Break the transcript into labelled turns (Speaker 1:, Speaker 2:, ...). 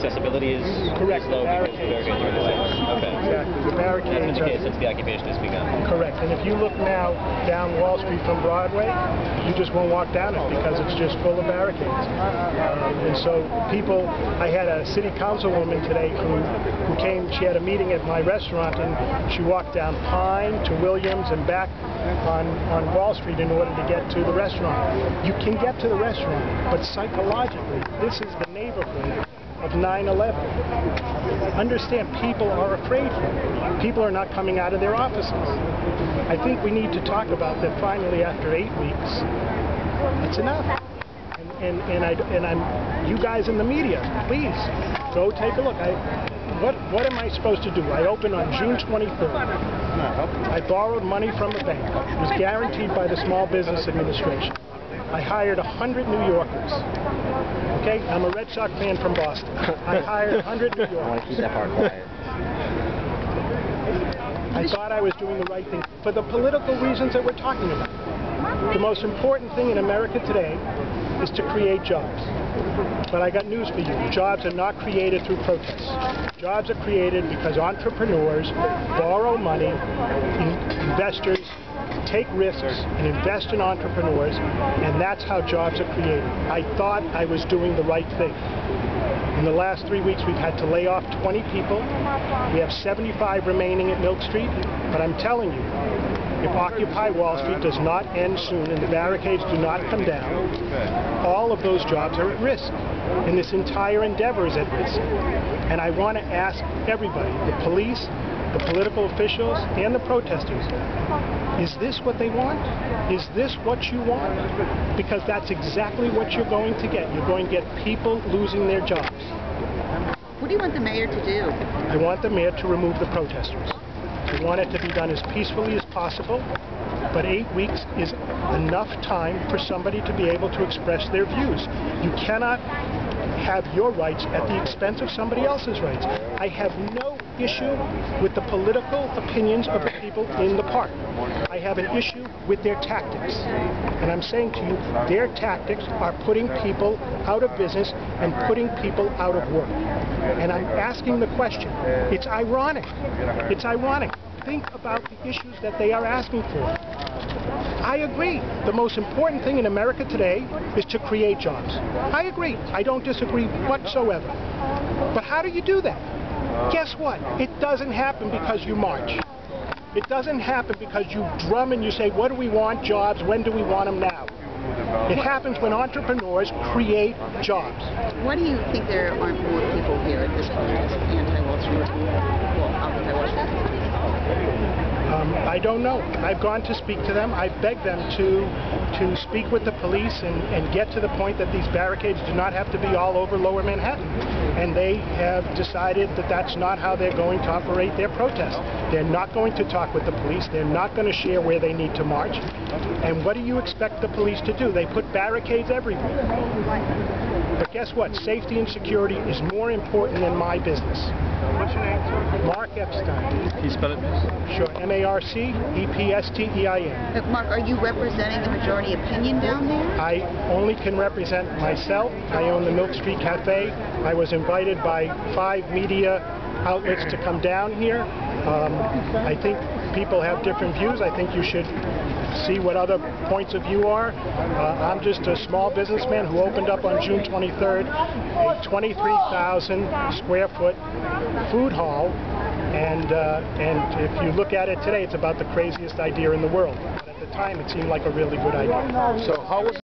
Speaker 1: accessibility is
Speaker 2: correct.
Speaker 1: Low because the barricades are in the way. Okay.
Speaker 2: Exactly. The barricades
Speaker 1: That's been the case since the occupation has begun.
Speaker 2: Correct. And if you look now down Wall Street from Broadway, you just won't walk down it because it's just full of barricades. And so people, I had a city councilwoman today who came, she had a meeting at my restaurant, and she walked down Pine to Williams and back on Wall Street in order to get to the restaurant. You can get to the restaurant, but psychologically, this is the neighborhood of 9/11. Understand, people are afraid. People are not coming out of their offices. I think we need to talk about that finally after 8 weeks. It's enough. And I'm, you guys in the media, please go take a look. What am I supposed to do? I opened on June 23rd. I borrowed money from a bank. It was guaranteed by the Small Business Administration. I hired 100 New Yorkers. Okay? I'm a Red Sox fan from Boston. I hired 100 New Yorkers.
Speaker 3: I want to keep that part quiet.
Speaker 2: I thought I was doing the right thing for the political reasons that we're talking about. The most important thing in America today is to create jobs. But I got news for you. Jobs are not created through protests. Jobs are created because entrepreneurs borrow money, investors take risks and invest in entrepreneurs, and that's how jobs are created. I thought I was doing the right thing. In the last 3 weeks, we've had to lay off 20 people. We have 75 remaining at Milk Street, but I'm telling you, if Occupy Wall Street does not end soon and the barricades do not come down, all of those jobs are at risk, and this entire endeavor is at risk. And I want to ask everybody, the police, the political officials, and the protesters, is this what they want? Is this what you want? Because that's exactly what you're going to get. You're going to get people losing their jobs.
Speaker 4: What do you want the mayor to do?
Speaker 2: I want the mayor to remove the protesters. I want it to be done as peacefully as possible, but 8 weeks is enough time for somebody to be able to express their views. You cannot have your rights at the expense of somebody else's rights. I have no issue with the political opinions of the people in the park. I have an issue with their tactics. And I'm saying to you, their tactics are putting people out of business and putting people out of work. And I'm asking the question. It's ironic. It's ironic. Think about the issues that they are asking for. I agree. The most important thing in America today is to create jobs. I agree. I don't disagree whatsoever. But how do you do that? Guess what? It doesn't happen because you march. It doesn't happen because you drum and you say, what do we want? Jobs. When do we want them now? It happens when entrepreneurs create jobs.
Speaker 4: Why do you think there aren't more people here at this protest, anti-Wall Street? Well, Occupy Wall Street.
Speaker 2: I don't know. I've gone to speak to them. I've begged them to speak with the police and get to the point that these barricades do not have to be all over Lower Manhattan. And they have decided that that's not how they're going to operate their protest. They're not going to talk with the police. They're not going to share where they need to march. And what do you expect the police to do? They put barricades everywhere. But guess what? Safety and security is more important than my business. What's your name, sir? Mark Epstein.
Speaker 1: Can you spell it, please?
Speaker 2: Sure. M-A-R-C-E-P-S-T-E-I-N.
Speaker 4: Mark, are you representing the majority opinion down there?
Speaker 2: I only can represent myself. I own the Milk Street Cafe. I was invited by 5 media outlets to come down here. I think people have different views. I think you should see what other points of view are. I'm just a small businessman who opened up on June 23rd a 23,000 square foot food hall, and if you look at it today, it's about the craziest idea in the world. But at the time, it seemed like a really good idea.
Speaker 5: So how was